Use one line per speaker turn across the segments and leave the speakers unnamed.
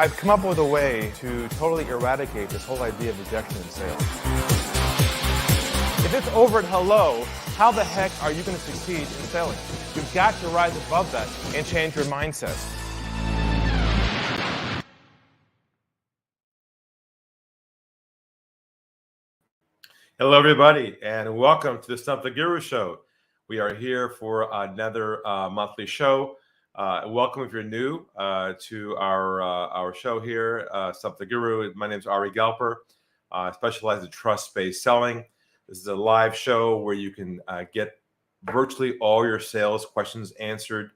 I've come up with a way to totally eradicate this whole idea of rejection in sales. If it's over at hello, how the heck are you going to succeed in selling? You've got to rise above that and change your mindset.
Hello, everybody, and welcome to the Stump The Guru show. We are here for another monthly show. Welcome if you're new to our show here, Stump The Guru. My name is Ari Galper. I specialize in trust-based selling. This is a live show where you can get virtually all your sales questions answered.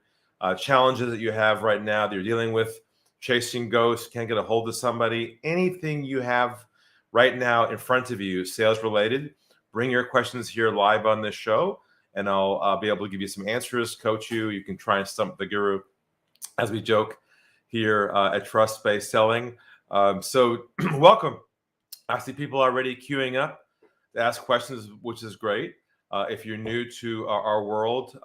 Challenges that you have right now that you're dealing with, chasing ghosts, can't get a hold of somebody, anything you have right now in front of you, sales related, bring your questions here live on this show, and I'll be able to give you some answers, coach you. You can try and stump the guru, as we joke here at Trust Based Selling. So welcome. I see people already queuing up to ask questions, which is great. If you're new to our world,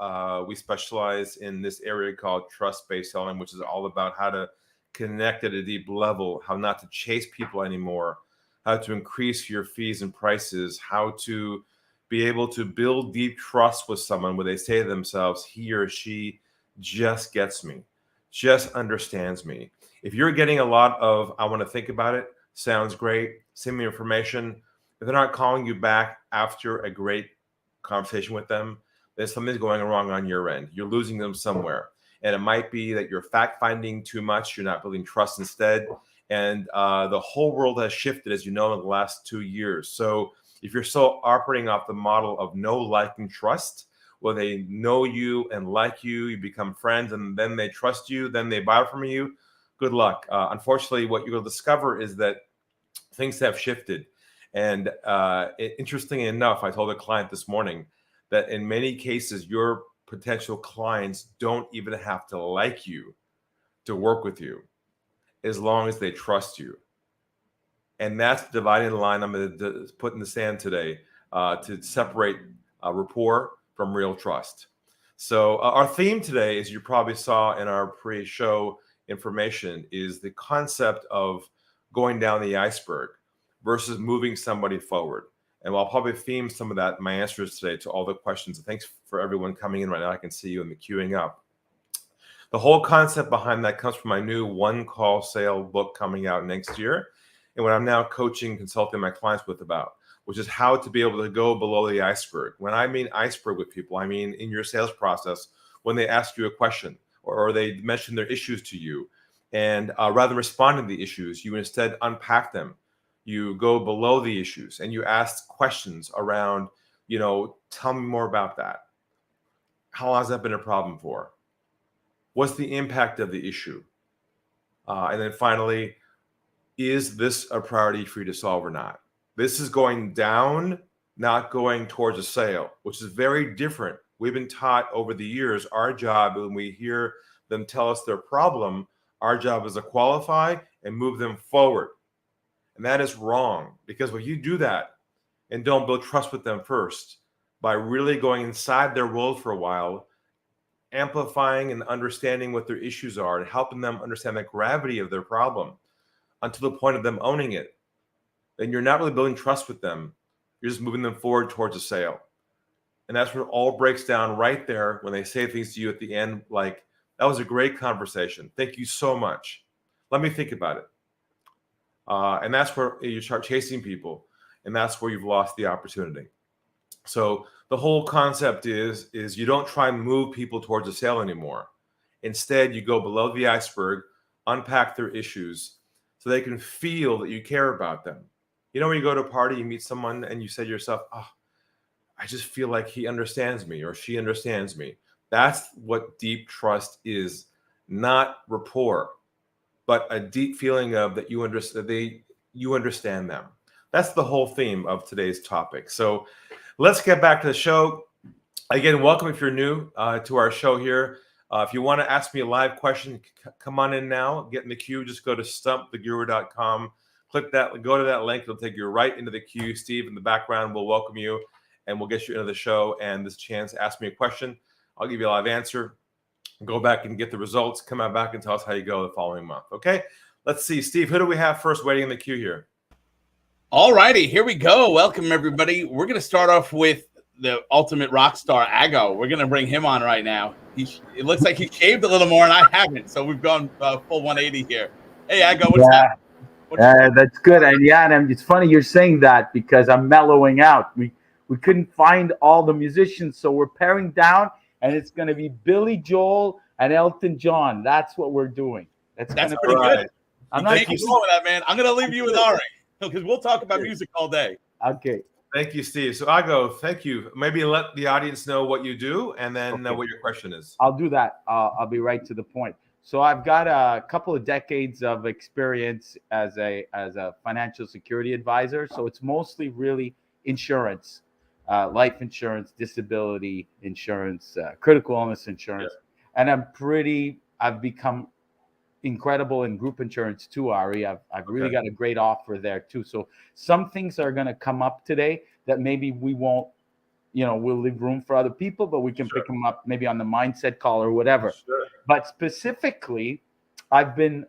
we specialize in this area called trust-based selling, which is all about how to connect at a deep level, how not to chase people anymore, how to increase your fees and prices, how to be able to build deep trust with someone where they say to themselves, he or she just gets me, just understands me. If you're getting a lot of, I want to think about it, sounds great, send me information. If they're not calling you back after a great conversation with them, then something's going wrong on your end. You're losing them somewhere. And it might be that you're fact-finding too much, you're not building trust instead. And the whole world has shifted, as you know, in the last 2 years. So if you're still operating off the model of know, like, and trust, where they know you and like you, you become friends, and then they trust you, then they buy from you, good luck. Unfortunately, what you'll discover is that things have shifted. And interestingly enough, I told a client this morning that in many cases, your potential clients don't even have to like you to work with you, as long as they trust you. And that's the dividing line I'm going to put in the sand today to separate rapport from real trust. So our theme today, as you probably saw in our pre-show information, is the concept of going down the iceberg versus moving somebody forward. And I'll probably theme some of that in my answers today to all the questions. Thanks for everyone coming in right now. I can see you in the queuing up. The whole concept behind that comes from my new one call sale book coming out next year, and what I'm now coaching, consulting my clients with about, which is how to be able to go below the iceberg. When I mean iceberg with people, I mean in your sales process, when they ask you a question or they mention their issues to you, and rather than responding to the issues, you instead unpack them. You go below the issues and you ask questions around, tell me more about that. How long has that been a problem for? What's the impact of the issue? And then finally, is this a priority for you to solve or not? This is going down, not going towards a sale, which is very different. We've been taught over the years, our job, when we hear them tell us their problem, our job is to qualify and move them forward. And that is wrong, because when you do that and don't build trust with them first, by really going inside their world for a while, amplifying and understanding what their issues are and helping them understand the gravity of their problem until the point of them owning it, then you're not really building trust with them. You're just moving them forward towards a sale. And that's when it all breaks down right there when they say things to you at the end like, that was a great conversation. Thank you so much. Let me think about it. And that's where you start chasing people. And that's where you've lost the opportunity. So the whole concept is you don't try and move people towards a sale anymore. Instead, you go below the iceberg, unpack their issues so they can feel that you care about them. When you go to a party, you meet someone and you say to yourself, oh, I just feel like he understands me or she understands me. That's what deep trust is, not rapport, but a deep feeling of that you understand them. That's the whole theme of today's topic. So let's get back to the show. Again, welcome if you're new to our show here. If you want to ask me a live question, come on in now. Get in the queue. Just go to stumptheguru.com. Click that. Go to that link. It'll take you right into the queue. Steve in the background will welcome you, and we'll get you into the show. And this chance to ask me a question, I'll give you a live answer. Go back and get the results. Come out back and tell us how you go the following month. Okay. Let's see, Steve, who do we have first waiting in the queue here?
All righty, here we go. Welcome, everybody. We're going to start off with the ultimate rock star, Ago. We're going to bring him on right now. It looks like he shaved a little more, and I haven't, so we've gone full 180 here. Hey, Ago, what's happening?
That's good. And it's funny you're saying that because I'm mellowing out. We couldn't find all the musicians, so we're paring down, and it's going to be Billy Joel and Elton John. That's what we're doing.
That's pretty good.
I'm
not keep going with that, man. I'm going to leave you with Ari because we'll talk about music all day.
Okay.
Thank you, Steve. So Ago, thank you. Maybe let the audience know what you do and then what your question is.
I'll do that. I'll be right to the point. So I've got a couple of decades of experience as a financial security advisor. So it's mostly really insurance, life insurance, disability insurance, critical illness insurance. Yeah. And I've become incredible in group insurance too, Ari. I've really got a great offer there too. So some things are going to come up today that maybe we won't, we'll leave room for other people, but we can pick them up maybe on the mindset call or whatever.
Sure.
But specifically, I've been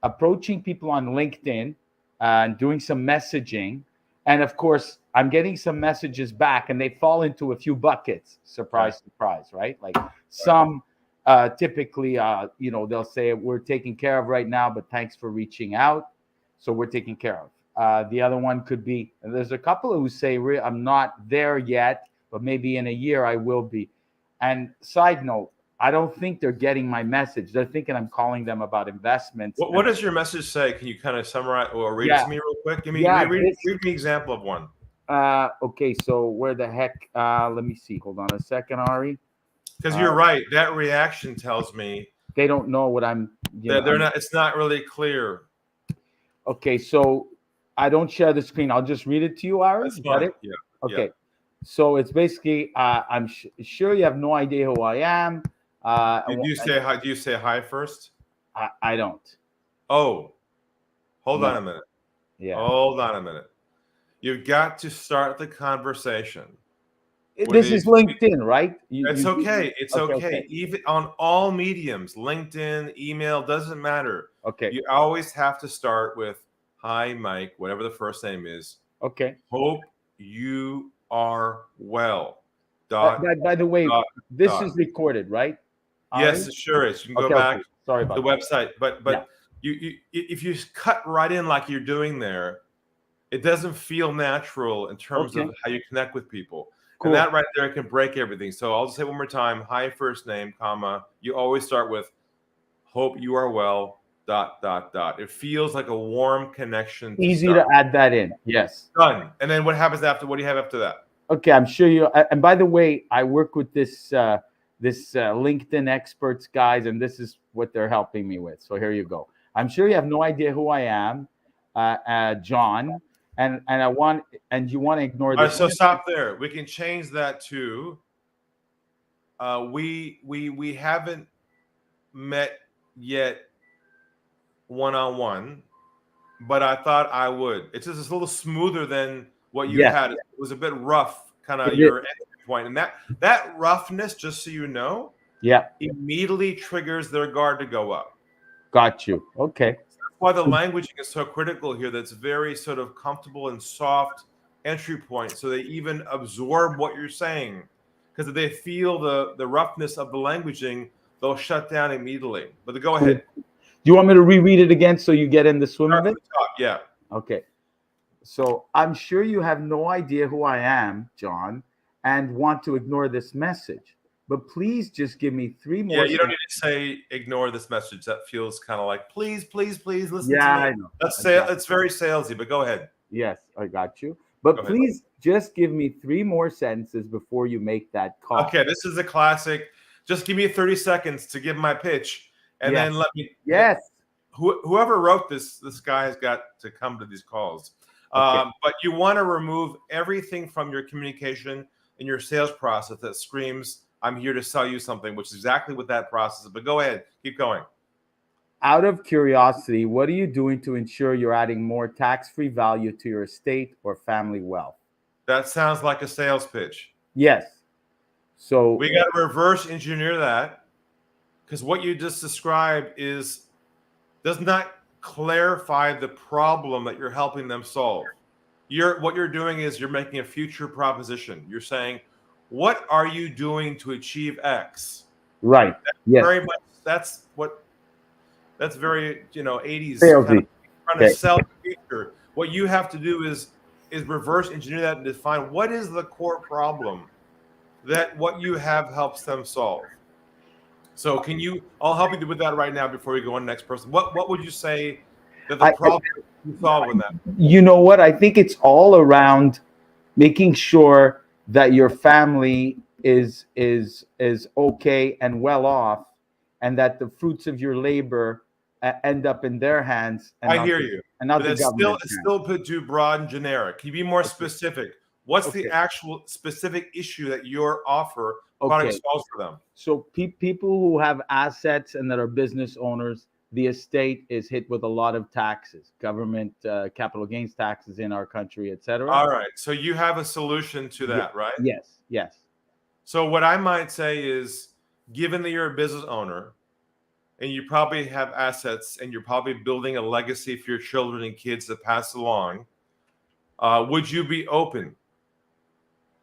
approaching people on LinkedIn and doing some messaging. And of course, I'm getting some messages back and they fall into a few buckets. Surprise, surprise, right? Like some typically, they'll say we're taken care of right now, but thanks for reaching out. So we're taken care of. The other one could be, and there's a couple who say, I'm not there yet, but maybe in a year I will be. And side note, I don't think they're getting my message. They're thinking I'm calling them about investments.
What does your message say? Can you kind of summarize or read it to me real quick? Read me an example of one.
Okay, so where the heck? Let me see. Hold on a second, Ari.
Because you're right. That reaction tells me
they don't know what I'm.
They're not. It's not really clear.
Okay, so I don't share the screen. I'll just read it to you, Ari.
That's fine. Yeah.
Okay.
Yeah.
So it's basically, I'm sure you have no idea who I am.
Do you say hi? Do you say hi first?
I don't.
Oh, hold on a minute.
Yeah.
Hold on a minute. You've got to start the conversation.
This is LinkedIn, right?
It's okay. It's okay. Even on all mediums, LinkedIn, email, doesn't matter.
Okay.
You always have to start with, hi, Mike, whatever the first name is.
Okay.
Hope you are well.
By the way, this is recorded, right?
Yes, it sure is. You can go back
Sorry
to
about
the website. But you if you cut right in like you're doing there, it doesn't feel natural in terms of how you connect with people. Cool. And that right there can break everything. So I'll just say one more time, hi, first name, comma. You always start with, hope you are well, ... It feels like a warm connection.
Easy to add that in. Yes.
Done. And then what happens after? What do you have after that?
Okay, I'm sure you. And by the way, I work with this LinkedIn experts guys, and this is what they're helping me with. So here you go. I'm sure you have no idea who I am, John. And you want to ignore this.
All right, so stop there. We can change that to we haven't met yet one-on-one, but I thought I would. It's just a little smoother than what you had. It was a bit rough, kind of your entry point. And that roughness, just so you know, immediately triggers their guard to go up.
Got you. Okay.
Why the languaging is so critical here. That's very sort of comfortable and soft entry point, so they even absorb what you're saying. Because if they feel the roughness of the languaging, they'll shut down immediately. But go ahead.
Do you want me to reread it again so you get in the swim of it?
Yeah.
Okay. So I'm sure you have no idea who I am, John, and want to ignore this message. But please just give me 3 more.
Yeah, you don't need to say ignore this message. That feels kind of like please listen to me.
I know.
It's very salesy, but go ahead.
Yes, I got you. But please just give me 3 more sentences before you make that call.
Okay, this is a classic. Just give me 30 seconds to give my pitch, and then let me.
Yes.
Whoever wrote this guy has got to come to these calls. But you want to remove everything from your communication in your sales process that screams, I'm here to sell you something, which is exactly what that process is. But go ahead. Keep going.
Out of curiosity, what are you doing to ensure you're adding more tax-free value to your estate or family wealth?
That sounds like a sales pitch.
Yes. So
we got to reverse engineer that, because what you just described does not clarify the problem that you're helping them solve. What you're doing is you're making a future proposition. You're saying, what are you doing to achieve X?
Right. Yes.
Very much. That's very 80s
Salesy.
kind of trying to
Okay.
sell the future. What you have to do is reverse engineer that and define what is the core problem that what you have helps them solve. So I'll help you with that right now before we go on to the next person. What would you say that the problem you solve in that?
You know what? I think it's all around making sure that your family is okay and well off, and that the fruits of your labor end up in their hands. And
I hear you.
And not
but
the government.
It's still put too broad and generic. Can you be more specific? What's the actual specific issue that your product solves for them?
So people who have assets and that are business owners, the estate is hit with a lot of taxes, government, capital gains taxes in our country, etc.
All right. So you have a solution to that, right?
Yes.
So what I might say is, given that you're a business owner and you probably have assets and you're probably building a legacy for your children and kids to pass along, would you be open?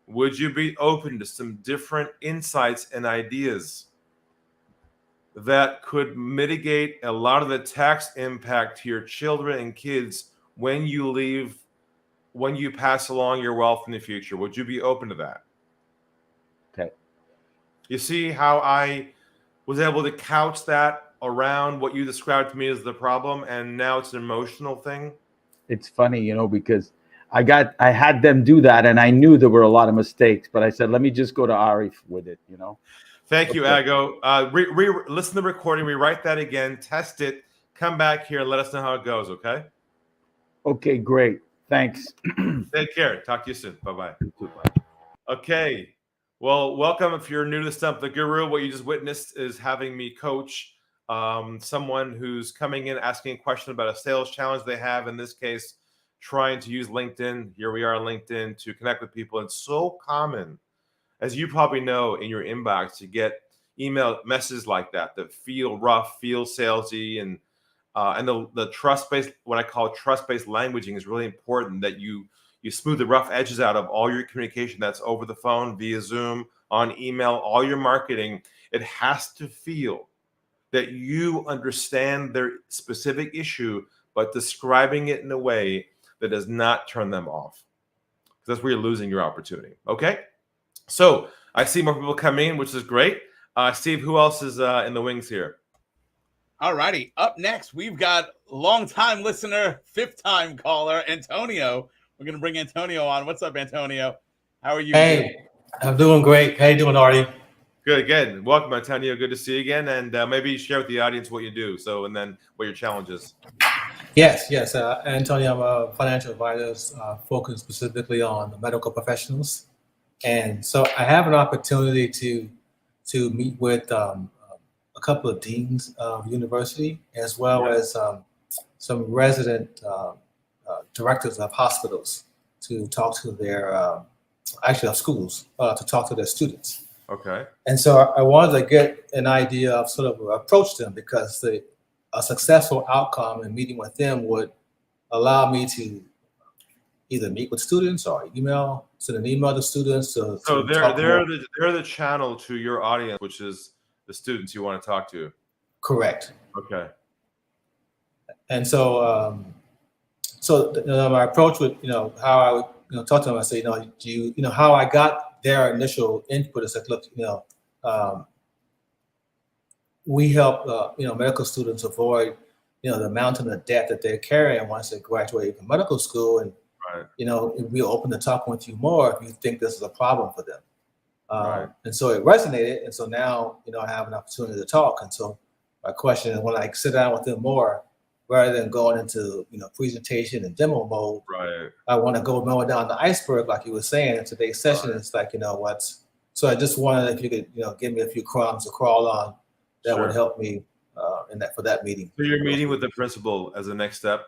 Would you be open to some different insights and ideas that could mitigate a lot of the tax impact to your children and kids when you pass along your wealth in the future? Would you be open to that?
Okay.
You see how I was able to couch that around what you described to me as the problem, and now it's an emotional thing?
It's funny, because I had them do that, and I knew there were a lot of mistakes, but I said, let me just go to Arif with it,
Thank you, Ago. Listen to the recording, rewrite that again, test it, come back here and let us know how it goes, okay?
Okay, great. Thanks.
Take care. Talk to you soon. Bye-bye. Okay. Well, welcome. If you're new to Stump the Guru, what you just witnessed is having me coach someone who's coming in asking a question about a sales challenge they have, in this case, trying to use LinkedIn. Here we are on LinkedIn to connect with people. It's so common, as you probably know, in your inbox to get email messages like that feel rough, feel salesy, and the trust-based, what I call trust-based languaging, is really important, that you smooth the rough edges out of all your communication. That's over the phone, via Zoom, on email, all your marketing. It has to feel that you understand their specific issue, but describing it in a way that does not turn them off. That's where you're losing your opportunity. Okay? So I see more people coming in, which is great. Steve, who else is in the wings here?
All righty. Up next, we've got longtime listener, fifth-time caller, Antonio. We're going to bring Antonio on. What's up, Antonio? How are you?
Hey, I'm doing great. How you doing, Artie?
Good. Welcome, Antonio. Good to see you again. And maybe share with the audience what you do. And then what your challenge is.
Yes. Antonio, I'm a financial advisor focused specifically on medical professionals. And so I have an opportunity to meet with a couple of deans of university, as well as some resident directors of hospitals, to talk to their, of schools, to talk to their students.
Okay.
And so I wanted to get an idea of sort of approach them, because a successful outcome in meeting with them would allow me to either meet with students or send an email to students. So
they're the channel to your audience, which is the students you want to talk to.
Correct.
Okay.
And so my approach would, how I would, talk to them. I say, how I got their initial input is like, look, we help, medical students avoid, the mountain of debt that they're carrying once they graduate from medical school. And, we're open to talking with you more if you think this is a problem for them. And so it resonated. And so now, I have an opportunity to talk. And so my question is, when I sit down with them more, rather than going into, presentation and demo mode, I want to go more down the iceberg, like you were saying. In today's session, it's like, so I just wanted, if you could, give me a few crumbs to crawl on, that would help me for that meeting.
So you're meeting with the principal as the next step?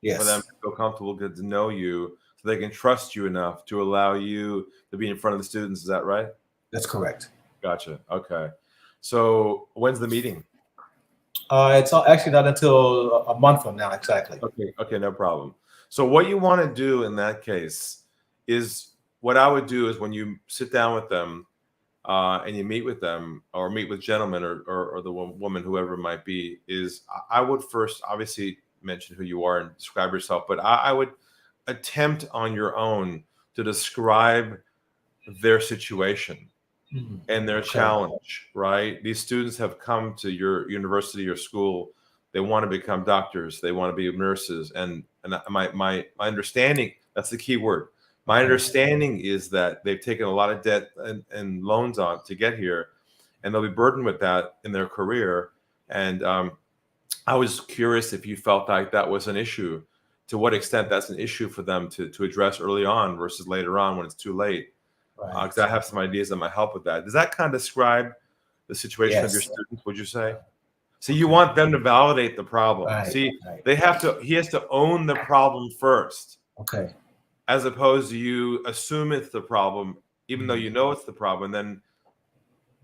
Yes.
For them to feel comfortable, get to know you, so they can trust you enough to allow you to be in front of the students. Is that right?
That's correct.
Gotcha. Okay. So when's the meeting?
It's actually not until a month from now, exactly.
Okay, no problem. So what you want to do in that case is, what I would do is when you sit down with them and you meet with them, or meet with gentlemen or the woman, whoever it might be, is I would first obviously mention who you are and describe yourself, but I would attempt on your own to describe their situation and their challenge, right? These students have come to your university or school. They want to become doctors. They want to be nurses. And my understanding, that's the key word. My understanding is that they've taken a lot of debt and loans on to get here, and they'll be burdened with that in their career. And I was curious if you felt like that was an issue, to what extent that's an issue for them to address early on versus later on when it's too late. Because I have some ideas that might help with that. Does that kind of describe the situation of your students, would you say? So you want them to validate the problem. See, he has to own the problem first.
Okay.
As opposed to you assume it's the problem, even though you know it's the problem, and then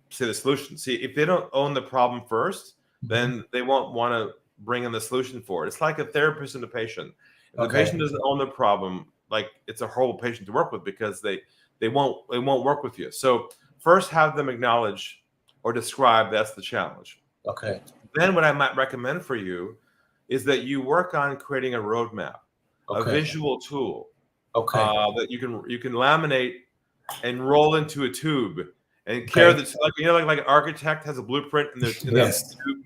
say the solution. See, if they don't own the problem first, then they won't want to bring in the solution for it. It's like a therapist and a patient. If the patient doesn't own the problem, like, it's a horrible patient to work with, because they won't work with you. So first, have them acknowledge or describe that's the challenge.
Okay.
Then what I might recommend for you is that you work on creating a roadmap, a visual tool. That you can laminate and roll into a tube and carry the, like an architect has a blueprint in the tube.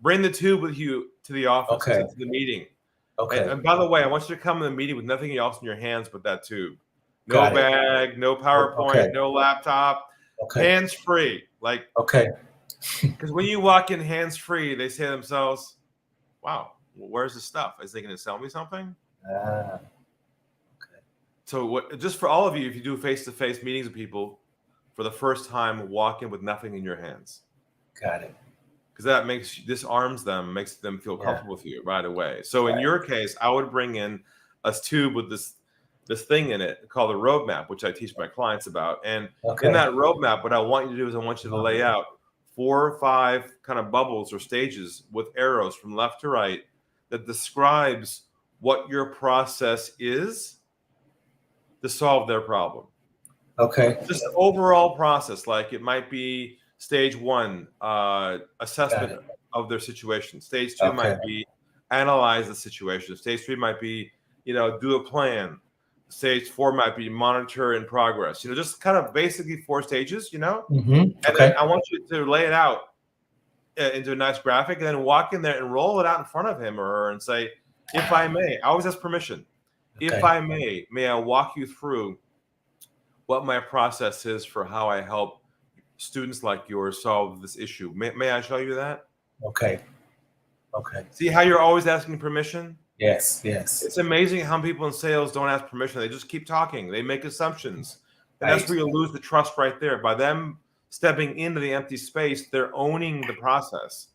Bring the tube with you to the office, to the meeting. And by the way, I want you to come to the meeting with nothing else in your hands but that tube. No bag, no PowerPoint, no laptop, hands free. Like, because when you walk in hands free, they say to themselves, "Wow, where's the stuff? Is they going to sell me something?" So just for all of you, if you do face-to-face meetings with people for the first time, walk in with nothing in your hands.
Got it.
Because that disarms them, makes them feel comfortable with you right away. So in your case, I would bring in a tube with this thing in it called a roadmap, which I teach my clients about. And in that roadmap, what I want you to do is I want you to lay out 4 or 5 kind of bubbles or stages with arrows from left to right that describes what your process is to solve their problem. Just the overall process. Like, it might be stage 1, assessment of their situation. Stage 2 might be analyze the situation. Stage 3 might be, do a plan. Stage 4 might be monitor in progress. Just kind of basically 4 stages, And then I want you to lay it out into a nice graphic, and then walk in there and roll it out in front of him or her and say, "If I may," I always ask permission. "If I may I walk you through what my process is for how I help students like yours solve this issue. May I show you that?"
Okay.
See how you're always asking permission?
Yes.
It's amazing how people in sales don't ask permission. They just keep talking. They make assumptions. And that's where you lose the trust right there. By them stepping into the empty space, they're owning the process.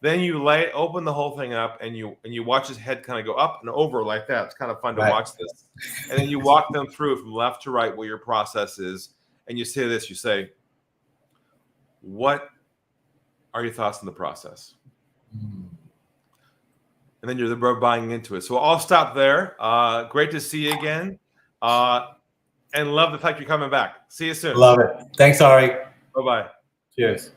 Then you open the whole thing up, and you watch his head kind of go up and over like that. It's kind of fun to watch this. And then you walk them through from left to right what your process is, and you say this. You say, "What are your thoughts on the process?" And then you're buying into it. So I'll stop there. Great to see you again, and love the fact you're coming back. See you soon.
Love it. Thanks, Ari.
Bye-bye.
Cheers.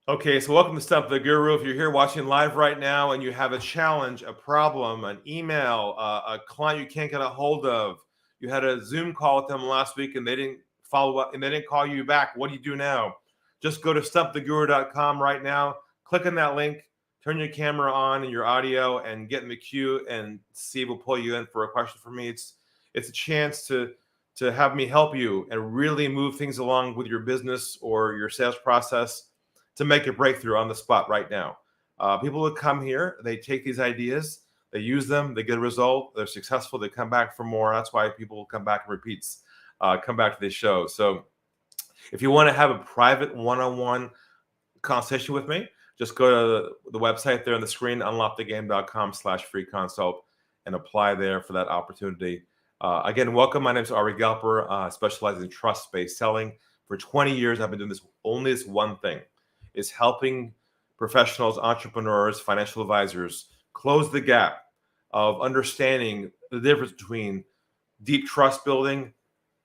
Okay, so welcome to Stump the Guru. If you're here watching live right now and you have a challenge, a problem, an email, a client you can't get a hold of, you had a Zoom call with them last week and they didn't follow up and they didn't call you back, what do you do now? Just go to stumptheguru.com right now, click on that link, turn your camera on and your audio, and get in the queue, and Steve will pull you in for a question for me. It's a chance to have me help you and really move things along with your business or your sales process to make a breakthrough on the spot right now. People that come here, they take these ideas, they use them, they get a result, they're successful, they come back for more. That's why people come back and repeats, come back to this show. So if you want to have a private one-on-one conversation with me, just go to the website there on the screen, unlockthegame.com/free consult, and apply there for that opportunity. Again, welcome. My name is Ari Galper. I specialize in trust-based selling. For 20 years, I've been doing only this one thing, is helping professionals, entrepreneurs, financial advisors close the gap of understanding the difference between deep trust building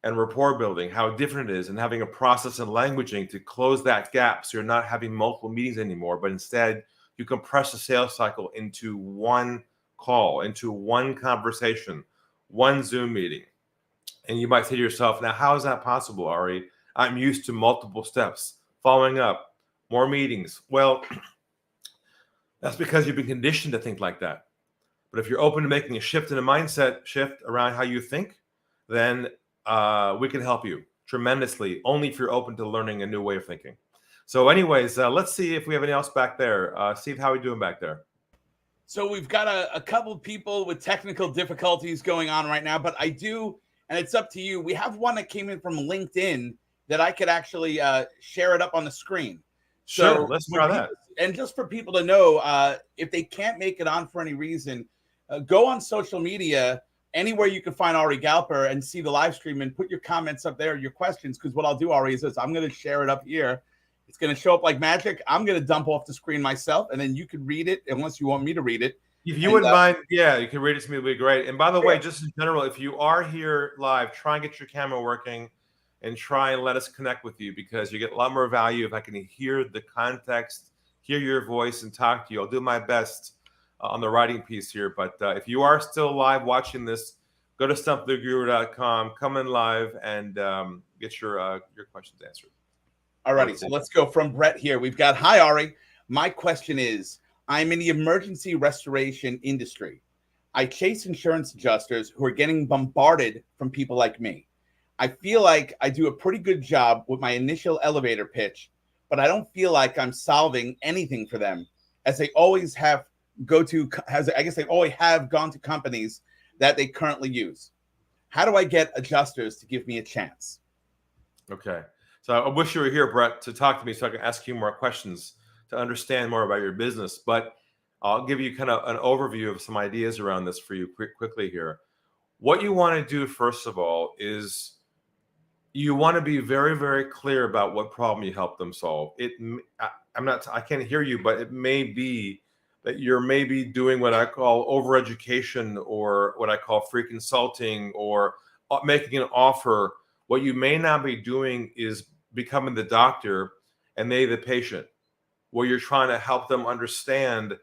and rapport building, how different it is, and having a process and languaging to close that gap so you're not having multiple meetings anymore, but instead you compress the sales cycle into one call, into one conversation, one Zoom meeting. And you might say to yourself, now, how is that possible, Ari? I'm used to multiple steps, following up, more meetings. Well, that's because you've been conditioned to think like that. But if you're open to making a shift in a mindset shift around how you think, then we can help you tremendously, only if you're open to learning a new way of thinking. So anyways, let's see if we have anyone else back there. Steve, how are we doing back there?
So we've got a couple of people with technical difficulties going on right now, but I do, and it's up to you. We have one that came in from LinkedIn that I could actually share it up on the screen. So
sure, let's try that.
And just for people to know, if they can't make it on for any reason, go on social media, anywhere you can find Ari Galper and see the live stream and put your comments up there, your questions, because what I'll do, Ari, is this. I'm going to share it up here. It's going to show up like magic. I'm going to dump off the screen myself, and then you can read it unless you want me to read it.
If you wouldn't mind, yeah, you can read it to me. It would be great. And by the way, just in general, if you are here live, try and get your camera working and try and let us connect with you, because you get a lot more value if I can hear the context, hear your voice, and talk to you. I'll do my best on the writing piece here. But if you are still live watching this, go to stumptheguru.com, come in live, and get your questions answered.
All righty, so let's go from Brett here. We've got, hi, Ari. My question is, I'm in the emergency restoration industry. I chase insurance adjusters who are getting bombarded from people like me. I feel like I do a pretty good job with my initial elevator pitch, but I don't feel like I'm solving anything for them, as they always have they always have gone to companies that they currently use. How do I get adjusters to give me a chance?
Okay. So I wish you were here, Brett, to talk to me so I can ask you more questions to understand more about your business. But I'll give you kind of an overview of some ideas around this for you quickly here. What you want to do, first of all, is you want to be very, very clear about what problem you help them solve. I can't hear you, but it may be that you're maybe doing what I call overeducation, or what I call free consulting, or making an offer. What you may not be doing is becoming the doctor and they the patient, where you're trying to help them understand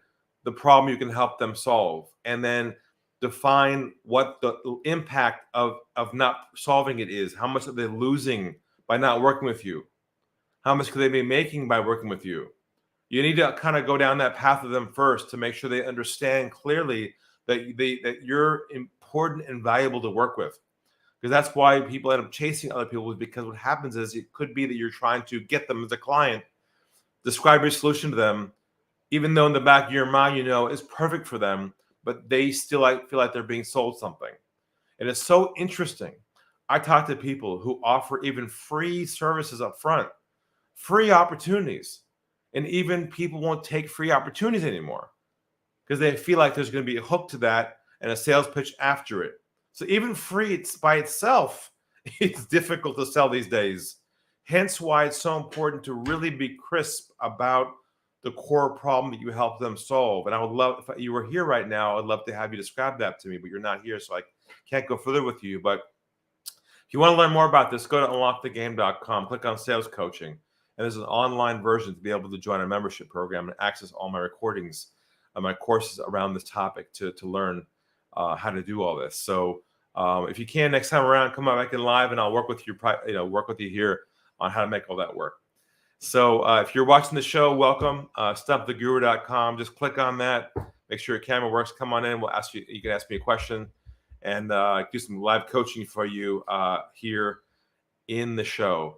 the problem you can help them solve, and then define what the impact of not solving it is. How much are they losing by not working with you? How much could they be making by working with you? You need to kind of go down that path with them first to make sure they understand clearly that you're important and valuable to work with. Because that's why people end up chasing other people, because what happens is it could be that you're trying to get them as a client, describe your solution to them, even though in the back of your mind, it's perfect for them, but they still feel like they're being sold something. And it's so interesting. I talk to people who offer even free services up front, free opportunities. And even people won't take free opportunities anymore because they feel like there's going to be a hook to that and a sales pitch after it. So even free by itself, it's difficult to sell these days. Hence why it's so important to really be crisp about the core problem that you help them solve. And I would love, if you were here right now, I'd love to have you describe that to me, but you're not here, so I can't go further with you. But if you want to learn more about this, go to unlockthegame.com, click on sales coaching. And there's an online version to be able to join our membership program and access all my recordings and my courses around this topic to learn how to do all this. So if you can, next time around, come back in live and I'll work with you, work with you here on how to make all that work. So if you're watching the show, welcome. Stumptheguru.com. Just click on that. Make sure your camera works. Come on in. We'll ask you. You can ask me a question and do some live coaching for you here in the show.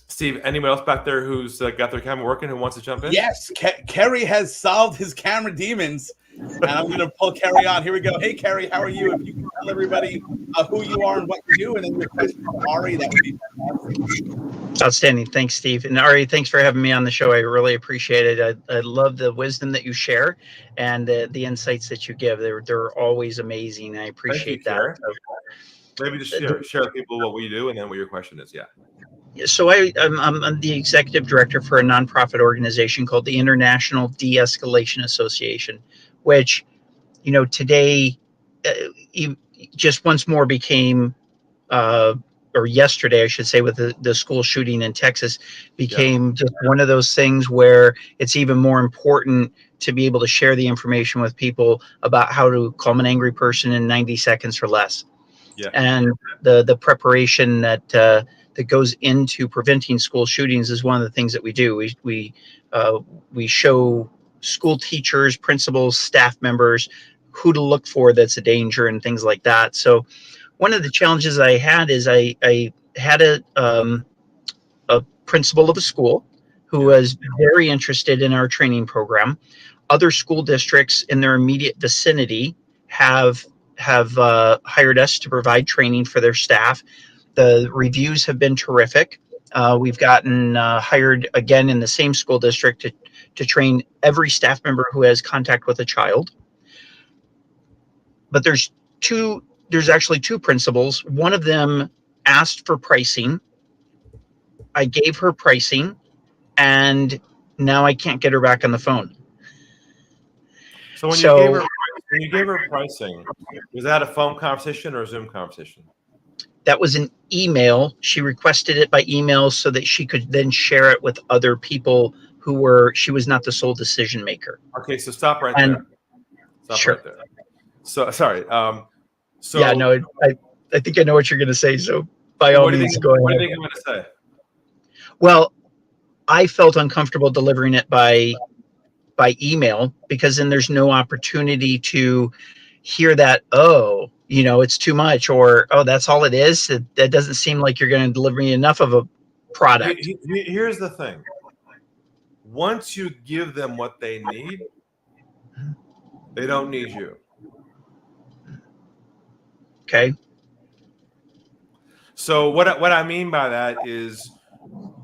Steve, anyone else back there who's got their camera working who wants to jump in?
Yes, Kerry has solved his camera demons, and I'm going to pull Kerry on. Here we go. Hey, Kerry, how are you? If you can tell everybody who you are and what you do, and then your question for Ari, that would be fantastic.
Outstanding. Thanks, Steve. And Ari, thanks for having me on the show. I really appreciate it. I love the wisdom that you share and the insights that you give. They're always amazing. I appreciate that.
Maybe just share with people what we do and then what your question is. Yeah.
So I'm the executive director for a nonprofit organization called the International De-Escalation Association, which, today, uh, just once more became, or yesterday, I should say, with the school shooting in Texas, became just one of those things where it's even more important to be able to share the information with people about how to calm an angry person in 90 seconds or less.
Yeah.
And the preparation that goes into preventing school shootings is one of the things that we do. We show school teachers, principals, staff members who to look for that's a danger and things like that. So one of the challenges I had is I had a principal of a school who was very interested in our training program. Other school districts in their immediate vicinity have hired us to provide training for their staff. The reviews have been terrific. We've gotten hired again in the same school district to train every staff member who has contact with a child. But there's actually two principals. One of them asked for pricing. I gave her pricing, and now I can't get her back on the phone.
So when you gave her pricing, was that a phone conversation or a Zoom conversation?
That was an email. She requested it by email so that she could then share it with other people she was not the sole decision maker.
Okay, so stop right there.
Sure.
Right there. So sorry.
Yeah, no, I think I know what you're going to say. So by all means, go ahead.
What do you think I'm going to say?
Well, I felt uncomfortable delivering it by email because then there's no opportunity to hear that, it's too much, or, that's all it is. That doesn't seem like you're going to deliver me enough of a product.
Here's the thing. Once you give them what they need, they don't need you.
Okay.
So what I mean by that is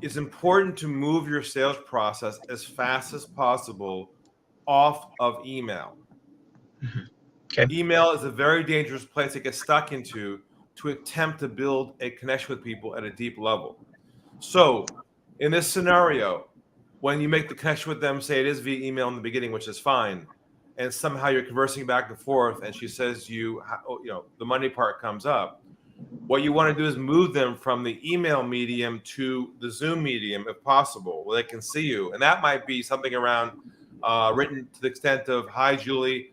it's important to move your sales process as fast as possible off of email.
Okay.
Email is a very dangerous place to get stuck into to attempt to build a connection with people at a deep level. So in this scenario, when you make the connection with them, say it is via email in the beginning, which is fine, and somehow you're conversing back and forth, and she says the money part comes up, what you want to do is move them from the email medium to the Zoom medium, if possible, where they can see you. And that might be something around written to the extent of, "Hi, Julie,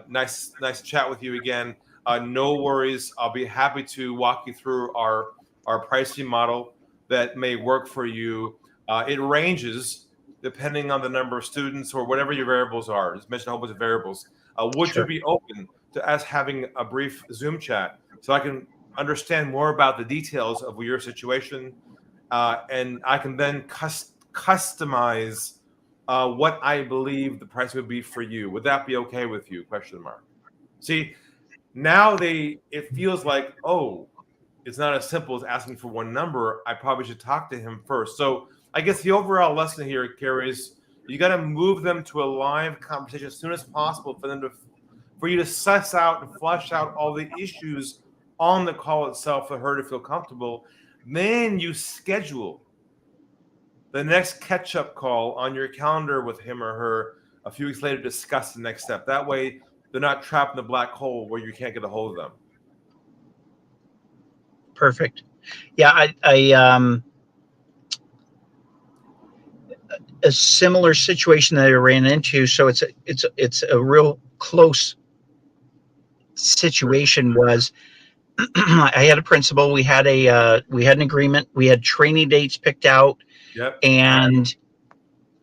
nice to chat with you again. No worries. I'll be happy to walk you through our pricing model that may work for you. It ranges depending on the number of students or whatever your variables are. Just mention a whole bunch of variables. Would you be open to us having a brief Zoom chat so I can understand more about the details of your situation, and I can then customize what I believe the price would be for you. Would that be okay with you?" ? See, now it feels like, it's not as simple as asking for one number. I probably should talk to him first. So I guess the overall lesson here, Carrie, is you got to move them to a live conversation as soon as possible for you to suss out and flush out all the issues on the call itself for her to feel comfortable. Then you schedule the next catch-up call on your calendar with him or her a few weeks later to discuss the next step. That way they're not trapped in the black hole where you can't get a hold of them.
Perfect. Yeah, I a similar situation that I ran into. So it's a real close situation. Was I had a principal. We had an agreement. We had training dates picked out.
Yep.
And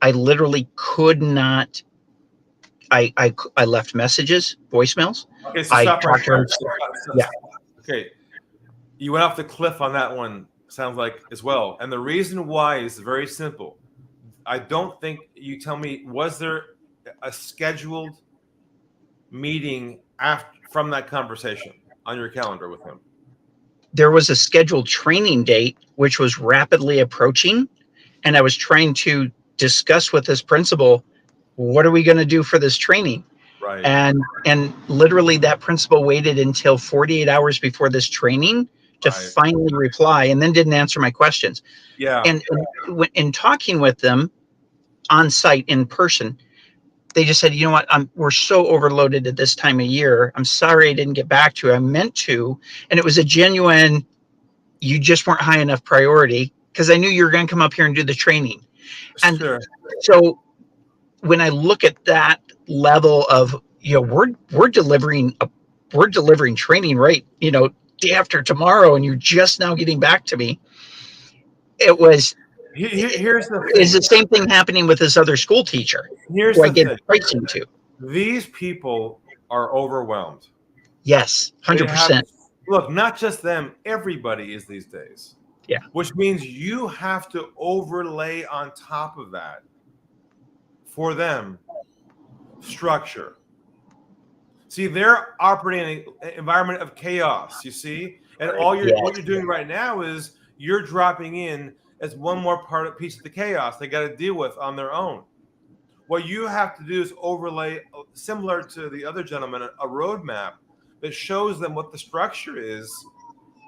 I literally could not. I left messages, voicemails.
Okay, so stop right there.
Yeah.
Okay. You went off the cliff on that one, sounds like, as well. And the reason why is very simple. I don't think you tell me, was there a scheduled meeting from that conversation on your calendar with him?
There was a scheduled training date, which was rapidly approaching. And I was trying to discuss with this principal, what are we going to do for this training?
Right.
And literally that principal waited until 48 hours before this training to
Right.
finally reply, and then didn't answer my questions.
Yeah.
And in talking with them on site in person, they just said, you know what, we're so overloaded at this time of year. I'm sorry I didn't get back to you. I meant to. And it was a genuine, you just weren't high enough priority because I knew you were going to come up here and do the training. And
Sure.
so when I look at that level of, we're delivering training right, day after tomorrow, and you're just now getting back to me.
Here's the
Is
thing.
the same thing happening with this other school teacher
Here's
who I
the
get
thing.
pricing to?
These people are overwhelmed.
Yes,
They
100%.
look, not just them, everybody is these days.
Yeah.
Which means you have to overlay on top of that for them structure. See, they're operating in an environment of chaos, you see? And what you're doing right now is you're dropping in as one more piece of the chaos they got to deal with on their own. What you have to do is overlay, similar to the other gentleman, a roadmap that shows them what the structure is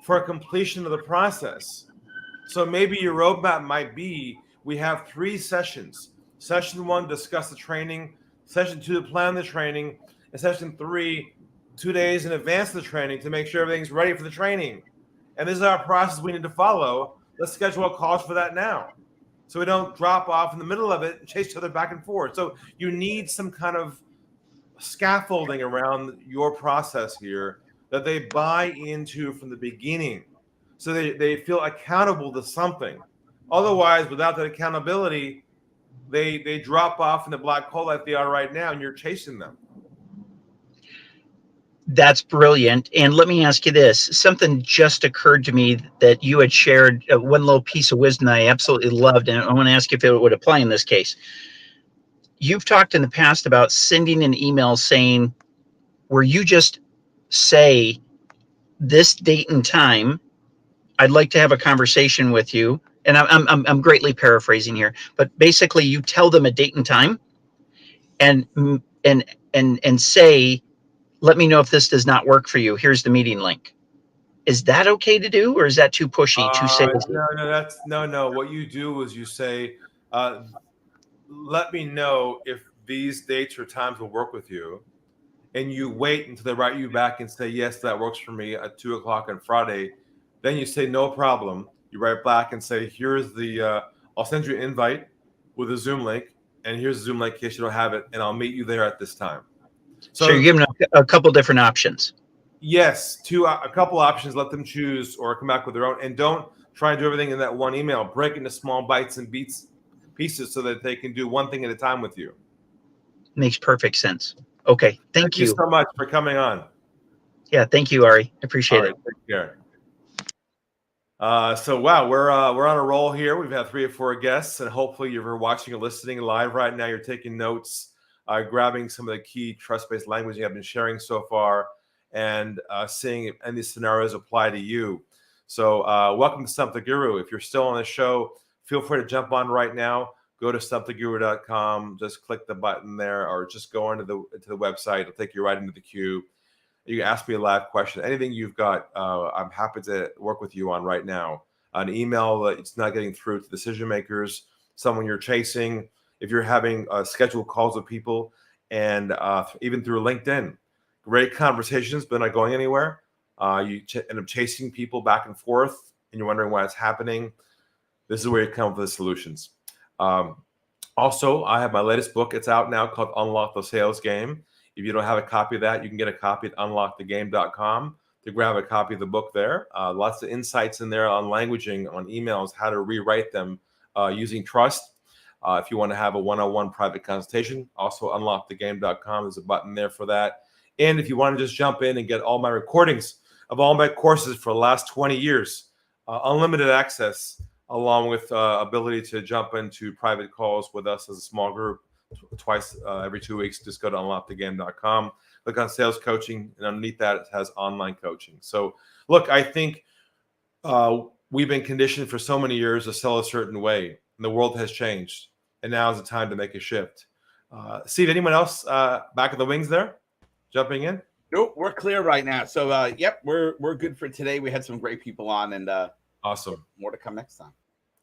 for completion of the process. So maybe your roadmap might be, we have 3 sessions. Session 1, discuss the training. Session 2, plan the training. And session 3, 2 days in advance of the training to make sure everything's ready for the training. And this is our process we need to follow. Let's schedule a call for that now, so we don't drop off in the middle of it and chase each other back and forth. So you need some kind of scaffolding around your process here that they buy into from the beginning, so they feel accountable to something. Otherwise, without that accountability, they drop off in the black hole like they are right now, and you're chasing them.
That's brilliant. And let me ask you this. Something just occurred to me that you had shared, one little piece of wisdom that I absolutely loved, and I want to ask you if it would apply in this case. You've talked in the past about sending an email saying, where you just say, this date and time, I'd like to have a conversation with you. And I'm greatly paraphrasing here, but basically you tell them a date and time, and say, let me know if this does not work for you. Here's the meeting link. Is that okay to do, or is that too pushy, too salesy?
No. What you do is you say, let me know if these dates or times will work with you. And you wait until they write you back and say, yes, that works for me at 2:00 on Friday. Then you say, no problem. You write back and say, here's I'll send you an invite with a Zoom link. And here's the Zoom link in case you don't have it. And I'll meet you there at this time.
So you're giving a couple different options.
Yes, a couple options. Let them choose or come back with their own. And don't try and do everything in that one email. Break it into small bites and pieces so that they can do one thing at a time with you.
Makes perfect sense. Okay, thank you
so much for coming on.
Yeah, thank you, Ari. I appreciate it.
Take care. So wow, we're on a roll here. We've had 3 or 4 guests, and hopefully you're watching or listening live right now. You're taking notes, grabbing some of the key trust-based language I've been sharing so far, and seeing if any scenarios apply to you. So welcome to Stump the Guru. If you're still on the show, feel free to jump on right now. Go to stumptheguru.com. Just click the button there, or just go onto the website. It'll take you right into the queue. You can ask me a live question. Anything you've got, I'm happy to work with you on right now. An email that it's not getting through to decision makers, someone you're chasing. If you're having scheduled calls with people, and even through LinkedIn, great conversations, but not going anywhere. You end up chasing people back and forth, and you're wondering why it's happening. This is where you come up with the solutions. Also, I have my latest book. It's out now, called Unlock the Sales Game. If you don't have a copy of that, you can get a copy at unlockthegame.com to grab a copy of the book there. Lots of insights in there on languaging, on emails, how to rewrite them using trust. If you want to have a one-on-one private consultation, also unlockthegame.com. There's a button there for that. And if you want to just jump in and get all my recordings of all my courses for the last 20 years, unlimited access, along with ability to jump into private calls with us as a small group twice every 2 weeks, just go to unlockthegame.com. Look on sales coaching, and underneath that, it has online coaching. So look, I think we've been conditioned for so many years to sell a certain way, and the world has changed. And now is the time to make a shift. Steve, anyone else back in the wings there jumping in?
Nope, we're clear right now. So, yep, we're good for today. We had some great people on, and
awesome.
More to come next time.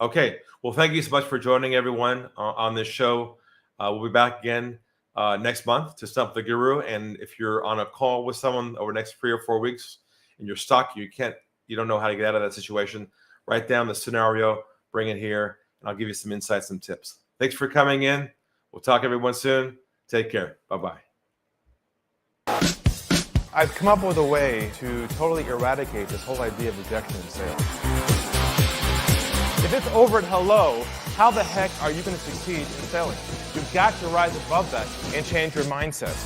Okay. Well, thank you so much for joining everyone on this show. We'll be back again next month to Stump the Guru. And if you're on a call with someone over the next 3 or 4 weeks and you're stuck, you don't know how to get out of that situation, write down the scenario, bring it here, and I'll give you some insights and tips. Thanks for coming in. We'll talk to everyone soon. Take care. Bye-bye.
I've come up with a way to totally eradicate this whole idea of rejection in sales. If it's over at hello, how the heck are you going to succeed in selling? You've got to rise above that and change your mindset.